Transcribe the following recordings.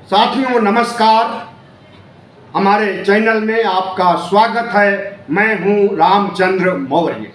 साथियों नमस्कार, हमारे चैनल में आपका स्वागत है। मैं हूं रामचंद्र मौर्य।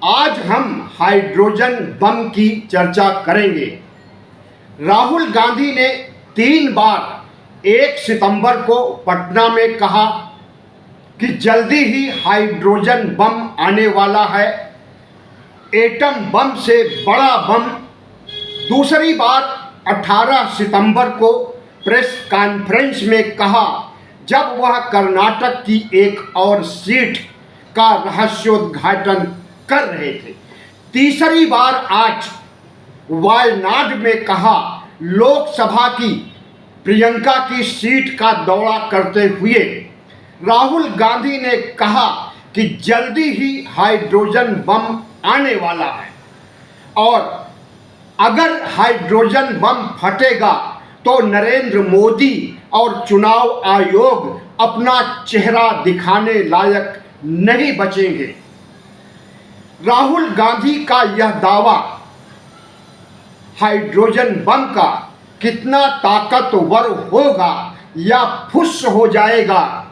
आज हम हाइड्रोजन बम की चर्चा करेंगे। राहुल गांधी ने 3 बार 1 सितंबर को पटना में कहा कि जल्दी ही हाइड्रोजन बम आने वाला है, एटम बम से बड़ा बम। दूसरी बार 18 सितंबर को प्रेस कॉन्फ्रेंस में कहा जब वह कर्नाटक की एक और सीट का रहस्योद्घाटन कर रहे थे। तीसरी बार आज वायनाड में कहा, लोकसभा की प्रियंका की सीट का दौरा करते हुए राहुल गांधी ने कहा कि जल्दी ही हाइड्रोजन बम आने वाला है और अगर हाइड्रोजन बम फटेगा तो नरेंद्र मोदी और चुनाव आयोग अपना चेहरा दिखाने लायक नहीं बचेंगे। राहुल गांधी का यह दावा हाइड्रोजन बम का कितना ताकतवर होगा या फुस हो जाएगा,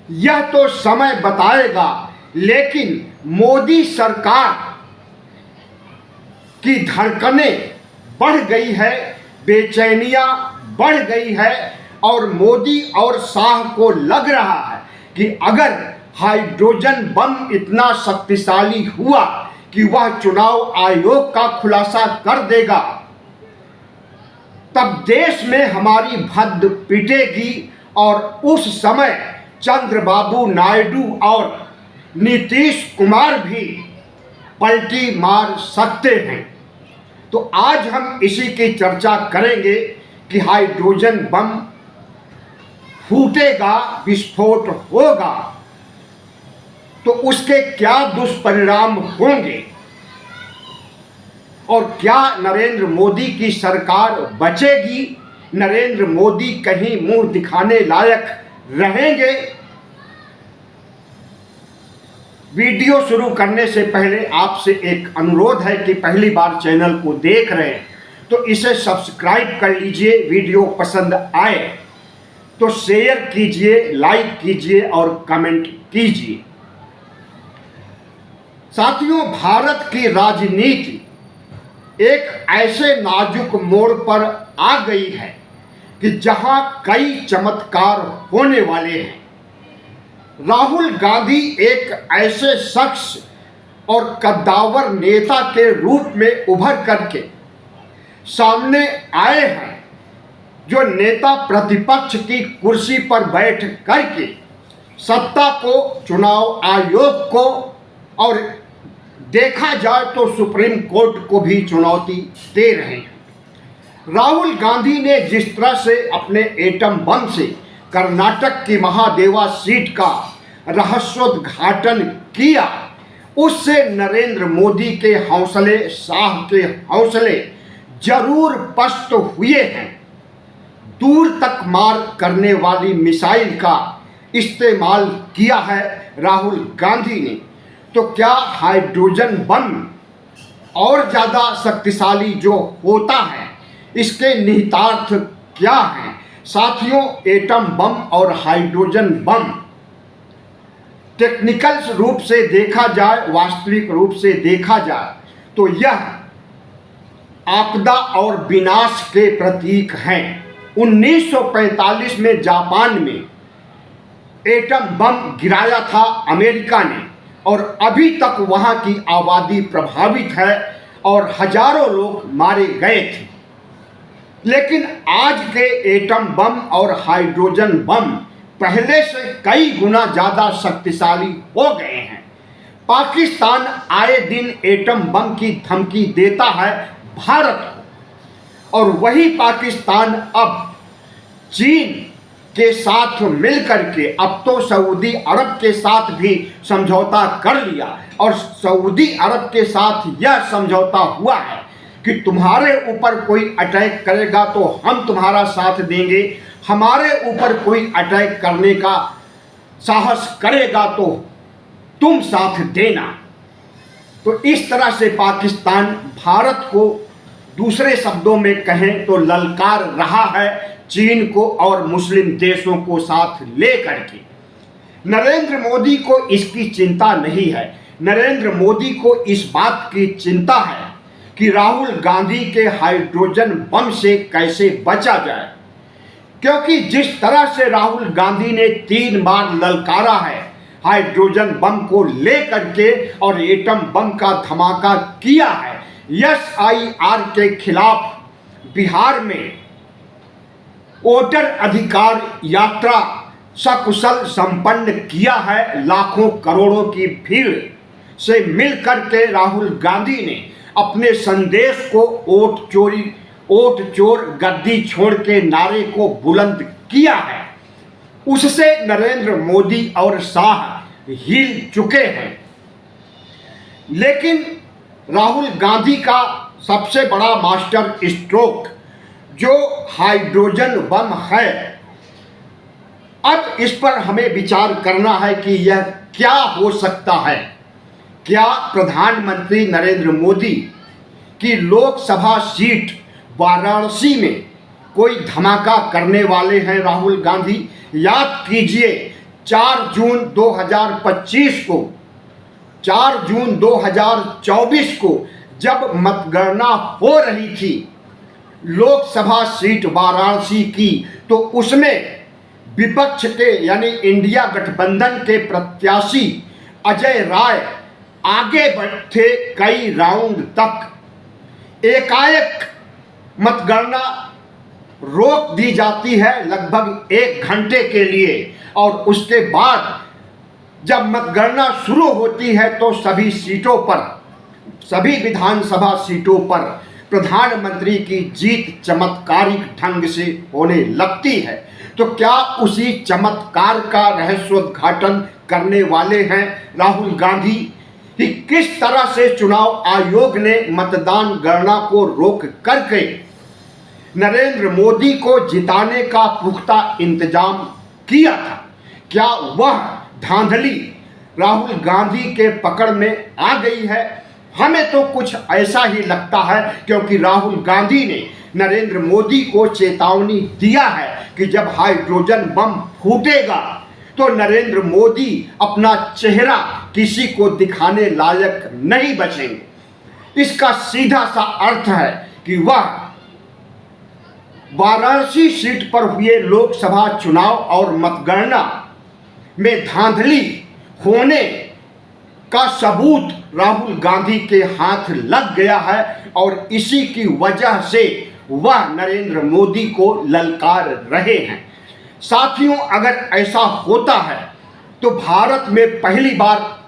यह तो समय बताएगा। लेकिन मोदी सरकार की धड़कनें बढ़ गई है, बेचैनियां बढ़ गई है और मोदी और शाह को लग रहा है कि अगर हाइड्रोजन बम इतना शक्तिशाली हुआ कि वह चुनाव आयोग का खुलासा कर देगा, तब देश में हमारी भद्द पिटेगी और उस समय चंद्रबाबू नायडू और नीतीश कुमार भी पलटी मार सकते हैं। तो आज हम इसी की चर्चा करेंगे कि हाइड्रोजन बम फूटेगा, विस्फोट होगा तो उसके क्या दुष्परिणाम होंगे और क्या नरेंद्र मोदी की सरकार बचेगी, नरेंद्र मोदी कहीं मुंह दिखाने लायक रहेंगे। वीडियो शुरू करने से पहले आपसे एक अनुरोध है कि पहली बार चैनल को देख रहे हैं तो इसे सब्सक्राइब कर लीजिए। वीडियो पसंद आए तो शेयर कीजिए, लाइक कीजिए और कमेंट कीजिए। साथियों, भारत की राजनीति एक ऐसे नाजुक मोड़ पर आ गई है कि जहां कई चमत्कार होने वाले हैं। राहुल गांधी एक ऐसे शख्स और कद्दावर नेता के रूप में उभर करके सामने आए हैं जो नेता प्रतिपक्ष की कुर्सी पर बैठ करके सत्ता को, चुनाव आयोग को और देखा जाए तो सुप्रीम कोर्ट को भी चुनौती दे रहे हैं। राहुल गांधी ने जिस तरह से अपने एटम बम से कर्नाटक की महादेवा सीट का रहस्योद्घाटन किया, उससे नरेंद्र मोदी के हौसले, शाह के हौसले जरूर पस्त हुए हैं। दूर तक मार करने वाली मिसाइल का इस्तेमाल किया है राहुल गांधी ने। तो क्या हाइड्रोजन बम और ज़्यादा शक्तिशाली जो होता है, इसके निहितार्थ क्या हैं? साथियों, एटम बम और हाइड्रोजन बम टेक्निकल रूप से देखा जाए, वास्तविक रूप से देखा जाए तो यह आपदा और विनाश के प्रतीक हैं। 1945 में जापान में एटम बम गिराया था अमेरिका ने और अभी तक वहां की आबादी प्रभावित है और हजारों लोग मारे गए थे। लेकिन आज के एटम बम और हाइड्रोजन बम पहले से कई गुना ज़्यादा शक्तिशाली हो गए हैं। पाकिस्तान आए दिन एटम बम की धमकी देता है भारत को और वही पाकिस्तान अब चीन के साथ मिलकर के अब तो सऊदी अरब के साथ भी समझौता कर लिया और सऊदी अरब के साथ यह समझौता हुआ है कि तुम्हारे ऊपर कोई अटैक करेगा तो हम तुम्हारा साथ देंगे, हमारे ऊपर कोई अटैक करने का साहस करेगा तो तुम साथ देना। तो इस तरह से पाकिस्तान भारत को दूसरे शब्दों में कहें तो ललकार रहा है चीन को और मुस्लिम देशों को साथ लेकर के। नरेंद्र मोदी को इसकी चिंता नहीं है। नरेंद्र मोदी को इस बात की चिंता है कि राहुल गांधी के हाइड्रोजन बम से कैसे बचा जाए, क्योंकि जिस तरह से राहुल गांधी ने 3 बार ललकारा है हाइड्रोजन बम को लेकर के और एटम बम का धमाका किया है, SIR के खिलाफ बिहार में वोटर अधिकार यात्रा सकुशल संपन्न किया है। लाखों करोड़ों की भीड़ से मिलकर के राहुल गांधी ने अपने संदेश को वोट चोर गद्दी छोड़ के नारे को बुलंद किया है। उससे नरेंद्र मोदी और शाह हिल चुके हैं। लेकिन राहुल गांधी का सबसे बड़ा मास्टर स्ट्रोक जो हाइड्रोजन बम है, अब इस पर हमें विचार करना है कि यह क्या हो सकता है। क्या प्रधानमंत्री नरेंद्र मोदी की लोकसभा सीट वाराणसी में कोई धमाका करने वाले हैं राहुल गांधी? याद कीजिए 4 जून 2024 को जब मतगणना हो रही थी लोकसभा सीट वाराणसी की, तो उसमें विपक्ष के यानी इंडिया गठबंधन के प्रत्याशी अजय राय आगे बढ़े कई राउंड तक। एकाएक मतगणना रोक दी जाती है लगभग 1 घंटे के लिए, और उसके बाद जब मतगणना शुरू होती है तो सभी विधानसभा सीटों पर प्रधानमंत्री की जीत चमत्कारिक ढंग से होने लगती है। तो क्या उसी चमत्कार का रहस्योद्घाटन करने वाले हैं राहुल गांधी कि किस तरह से चुनाव आयोग ने मतदान गणना को रोक करके नरेंद्र मोदी को जिताने का पुख्ता इंतजाम किया था? क्या वह धांधली राहुल गांधी के पकड़ में आ गई है? हमें तो कुछ ऐसा ही लगता है, क्योंकि राहुल गांधी ने नरेंद्र मोदी को चेतावनी दिया है कि जब हाइड्रोजन बम फूटेगा तो नरेंद्र मोदी अपना चेहरा किसी को दिखाने लायक नहीं बचेंगे। इसका सीधा सा अर्थ है कि वह वाराणसी सीट पर हुए लोकसभा चुनाव और मतगणना में धांधली होने का सबूत राहुल गांधी के हाथ लग गया है, और इसी की वजह से वह नरेंद्र मोदी को ललकार रहे हैं। साथियों, अगर ऐसा होता है तो भारत में पहली बार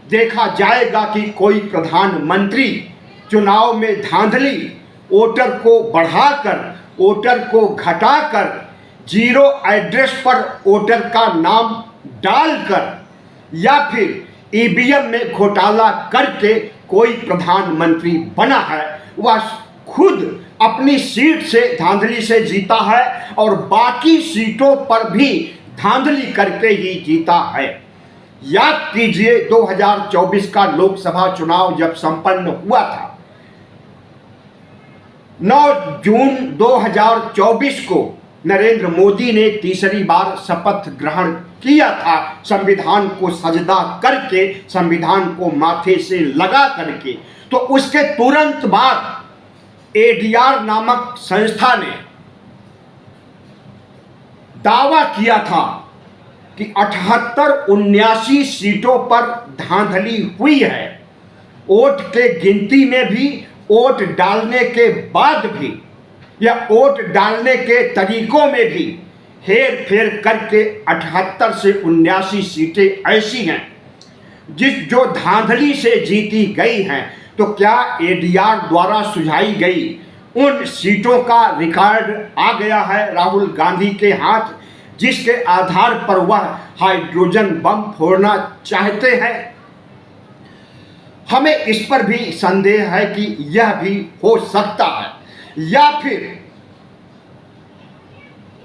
देखा जाएगा कि कोई प्रधानमंत्री चुनाव में धांधली, वोटर को बढ़ाकर, वोटर को घटाकर, जीरो एड्रेस पर वोटर का नाम डालकर या फिर ईवीएम में घोटाला करके कोई प्रधानमंत्री बना है। वह खुद अपनी सीट से धांधली से जीता है और बाकी सीटों पर भी धांधली करके ही जीता है। याद कीजिए 2024 का लोकसभा चुनाव जब संपन्न हुआ था, 9 जून 2024 को नरेंद्र मोदी ने तीसरी बार शपथ ग्रहण किया था, संविधान को सजदा करके, संविधान को माथे से लगा करके। तो उसके तुरंत बाद ADR नामक संस्था ने दावा किया था कि 78-79 सीटों पर धांधली हुई है। वोट के गिनती में भी, वोट डालने के बाद भी, या वोट डालने के तरीकों में भी हेर फेर करके 78 से 79 सीटें ऐसी हैं जो धांधली से जीती गई हैं। तो क्या ADR द्वारा सुझाई गई उन सीटों का रिकॉर्ड आ गया है राहुल गांधी के हाथ, जिसके आधार पर वह हाइड्रोजन बम फोड़ना चाहते हैं? हमें इस पर भी संदेह है कि यह भी हो सकता है, या फिर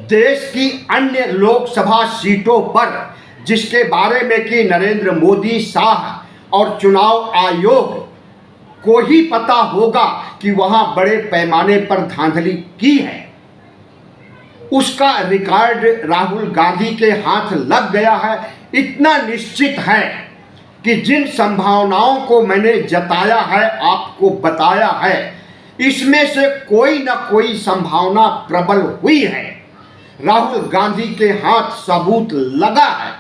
देश की अन्य लोकसभा सीटों पर, जिसके बारे में कि नरेंद्र मोदी, शाह और चुनाव आयोग को ही पता होगा कि वहां बड़े पैमाने पर धांधली की है। उसका रिकॉर्ड राहुल गांधी के हाथ लग गया है। इतना निश्चित है कि जिन संभावनाओं को मैंने जताया है, आपको बताया है, इसमें से कोई ना कोई संभावना प्रबल हुई है। राहुल गांधी के हाथ सबूत लगा है,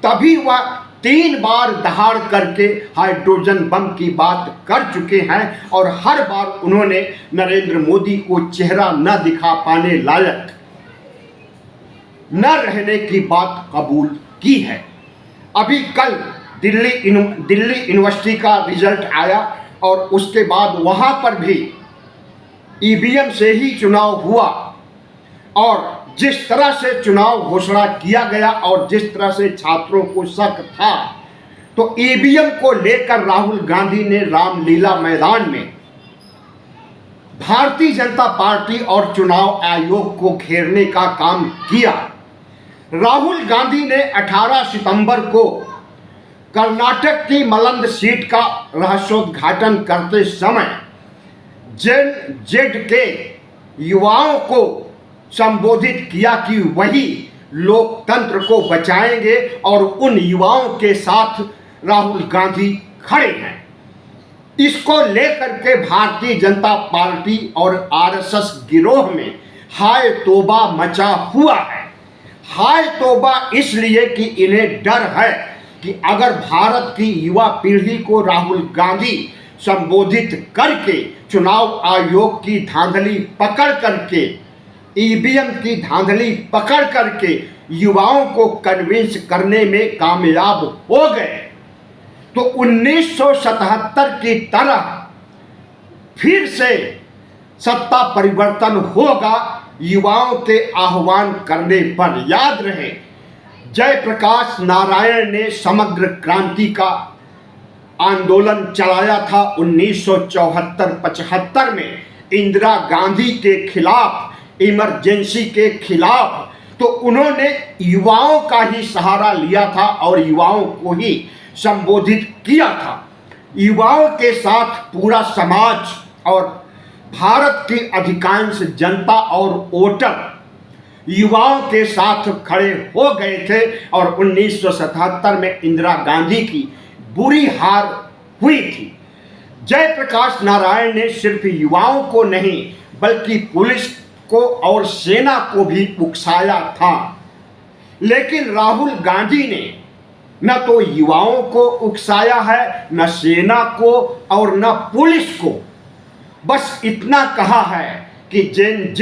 तभी वह 3 बार दहाड़ करके हाइड्रोजन बम की बात कर चुके हैं और हर बार उन्होंने नरेंद्र मोदी को चेहरा न दिखा पाने लायक न रहने की बात कबूल की है। अभी कल दिल्ली यूनिवर्सिटी का रिजल्ट आया और उसके बाद वहाँ पर भी ईवीएम से ही चुनाव हुआ और जिस तरह से चुनाव घोषणा किया गया और जिस तरह से छात्रों को शक था, तो ईवीएम को लेकर राहुल गांधी ने रामलीला मैदान में भारतीय जनता पार्टी और चुनाव आयोग को घेरने का काम किया। राहुल गांधी ने 18 सितंबर को कर्नाटक की मलंद सीट का रहस्योद्घाटन करते समय जेन जेड के युवाओं को संबोधित किया कि वही लोकतंत्र को बचाएंगे और उन युवाओं के साथ राहुल गांधी खड़े हैं। इसको लेकर के भारतीय जनता पार्टी और आरएसएस गिरोह में हाय तौबा मचा हुआ है। हाय तौबा इसलिए कि इन्हें डर है कि अगर भारत की युवा पीढ़ी को राहुल गांधी संबोधित करके चुनाव आयोग की धांधली पकड़ करके, ईवीएम की धांधली पकड़ करके युवाओं को कन्विंस करने में कामयाब हो गए, तो 1977 की तरह फिर से सत्ता परिवर्तन होगा युवाओं के आह्वान करने पर। याद रहे, जयप्रकाश नारायण ने समग्र क्रांति का आंदोलन चलाया था 1974-75 में इंदिरा गांधी के खिलाफ, इमरजेंसी के खिलाफ। तो उन्होंने युवाओं का ही सहारा लिया था और युवाओं को ही संबोधित किया था। युवाओं के साथ पूरा समाज और भारत की अधिकांश जनता और वोटर युवाओं के साथ खड़े हो गए थे और 1977 में इंदिरा गांधी की बुरी हार हुई थी। जयप्रकाश नारायण ने सिर्फ युवाओं को नहीं बल्कि पुलिस को और सेना को भी उकसाया था, लेकिन राहुल गांधी ने न तो युवाओं को उकसाया है, न सेना को और न पुलिस को। बस इतना कहा है कि जेन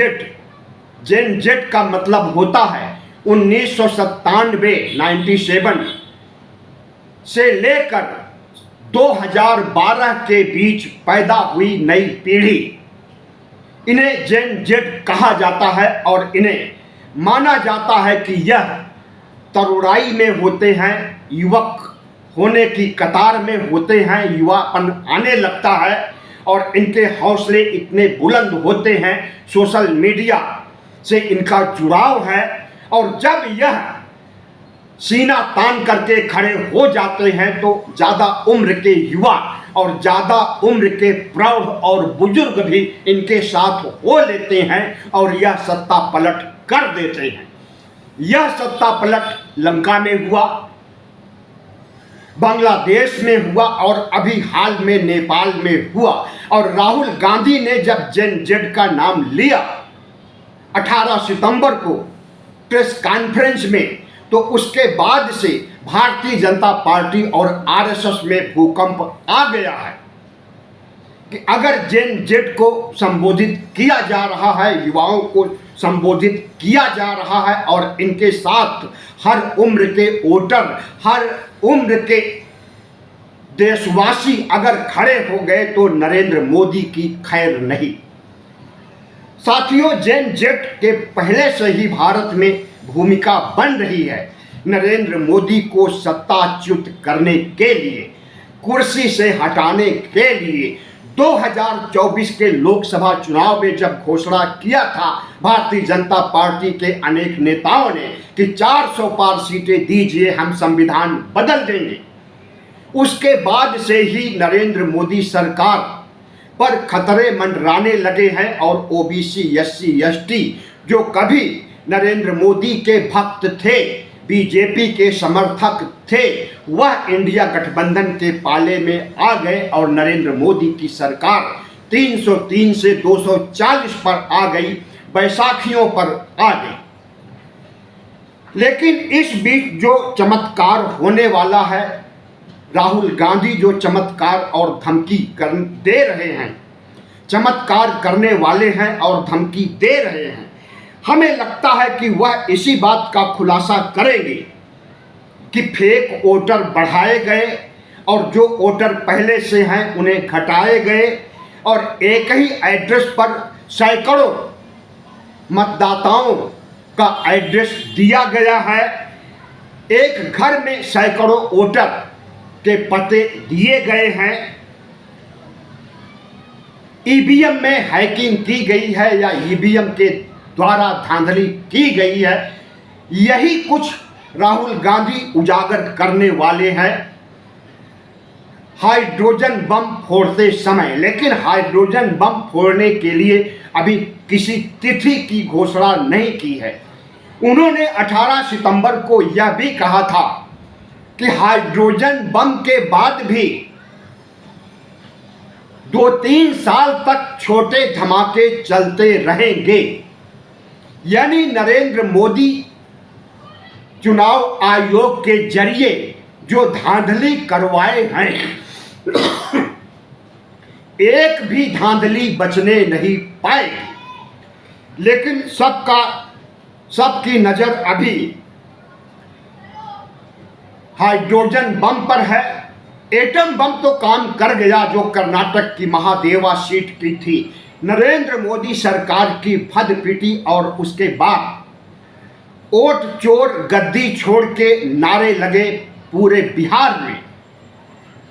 जेड का मतलब होता है 1997 से लेकर 2012 के बीच पैदा हुई नई पीढ़ी। इन्हें जेन जेड कहा जाता है और इन्हें माना जाता है कि यह तरुणाई में होते हैं, युवक होने की कतार में होते हैं, युवापन आने लगता है और इनके हौसले इतने बुलंद होते हैं, सोशल मीडिया से इनका जुड़ाव है और जब यह सीना तान करके खड़े हो जाते हैं तो ज़्यादा उम्र के युवा और ज़्यादा उम्र के प्रौढ़ और बुजुर्ग भी इनके साथ हो लेते हैं और यह सत्ता पलट कर देते हैं। यह सत्ता पलट लंका में हुआ, बांग्लादेश में हुआ और अभी हाल में नेपाल में हुआ। और राहुल गांधी ने जब जेन जेड का नाम लिया 18 सितंबर को प्रेस कॉन्फ्रेंस में, तो उसके बाद से भारतीय जनता पार्टी और आरएसएस में भूकंप आ गया है कि अगर जेन जेड को संबोधित किया जा रहा है, युवाओं को संबोधित किया जा रहा है और इनके साथ हर उम्र के वोटर, हर उम्र के देशवासी अगर खड़े हो गए तो नरेंद्र मोदी की खैर नहीं। साथियों, जेन जेड के पहले से ही भारत में भूमिका बन रही है नरेंद्र मोदी को सत्ताच्युत करने के लिए, कुर्सी से हटाने के लिए। 2024 के लोकसभा चुनाव में जब घोषणा किया था भारतीय जनता पार्टी के अनेक नेताओं ने कि 400 पार सीटें दीजिए, हम संविधान बदल देंगे, उसके बाद से ही नरेंद्र मोदी सरकार पर खतरे मंडराने लगे हैं और ओबीसी, एससी, एसटी जो कभी नरेंद्र मोदी के भक्त थे, बीजेपी के समर्थक थे, वह इंडिया गठबंधन के पाले में आ गए और नरेंद्र मोदी की सरकार 303 से 240 पर आ गई, बैसाखियों पर आ गई। लेकिन इस बीच जो चमत्कार होने वाला है, राहुल गांधी जो चमत्कार और धमकी दे रहे हैं, चमत्कार करने वाले हैं और धमकी दे रहे हैं, हमें लगता है कि वह इसी बात का खुलासा करेंगे कि फेक वोटर बढ़ाए गए और जो वोटर पहले से हैं उन्हें घटाए गए और एक ही एड्रेस पर सैकड़ों मतदाताओं का एड्रेस दिया गया है। एक घर में सैकड़ों वोटर के पते दिए गए हैं। ईवीएम में हैकिंग की गई है या ईवीएम के द्वारा धांधली की गई है। यही कुछ राहुल गांधी उजागर करने वाले हैं हाइड्रोजन बम फोड़ते समय। लेकिन हाइड्रोजन बम फोड़ने के लिए अभी किसी तिथि की घोषणा नहीं की है। उन्होंने 18 सितंबर को यह भी कहा था कि हाइड्रोजन बम के बाद भी 2-3 साल तक छोटे धमाके चलते रहेंगे। यानी नरेंद्र मोदी चुनाव आयोग के जरिए जो धांधली करवाए हैं, एक भी धांधली बचने नहीं पाएगी। लेकिन सबकी नजर अभी हाइड्रोजन बम पर है। एटम बम तो काम कर गया जो कर्नाटक की महादेवा सीट की थी। नरेंद्र मोदी सरकार की फद पीटी और उसके बाद वोट चोर गद्दी छोड़ के नारे लगे पूरे बिहार में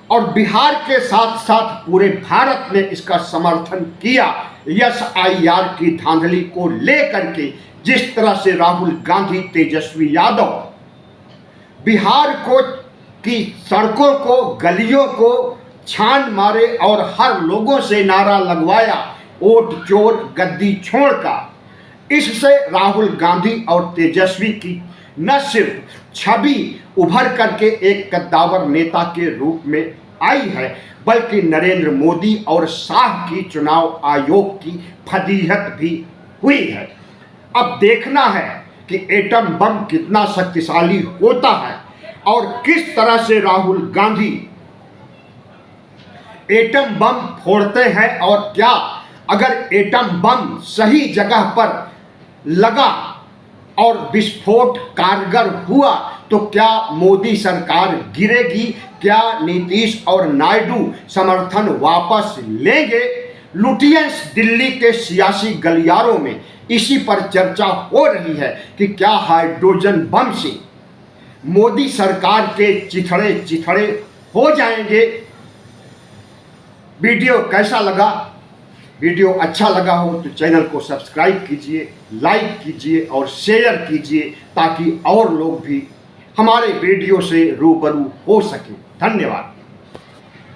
और बिहार के साथ साथ पूरे भारत ने इसका समर्थन किया। एसआईआर की धांधली को लेकर के जिस तरह से राहुल गांधी, तेजस्वी यादव बिहार को की सड़कों को, गलियों को छान मारे और हर लोगों से नारा लगवाया, वोट चोर गद्दी छोड़ का। इससे राहुल गांधी और तेजस्वी की न सिर्फ छवि उभर करके एक कद्दावर नेता के रूप में आई है, बल्कि नरेंद्र मोदी और शाह की चुनाव आयोग की फजीहत भी हुई है। अब देखना है कि एटम बम कितना शक्तिशाली होता है और किस तरह से राहुल गांधी एटम बम फोड़ते हैं और क्या अगर एटम बम सही जगह पर लगा और विस्फोट कारगर हुआ तो क्या मोदी सरकार गिरेगी? क्या नीतीश और नायडू समर्थन वापस लेंगे? लुटियंस दिल्ली के सियासी गलियारों में इसी पर चर्चा हो रही है कि क्या हाइड्रोजन बम से मोदी सरकार के चिथड़े हो जाएंगे। वीडियो कैसा लगा? वीडियो अच्छा लगा हो तो चैनल को सब्सक्राइब कीजिए, लाइक कीजिए और शेयर कीजिए ताकि और लोग भी हमारे वीडियो से रूबरू हो सकें। धन्यवाद।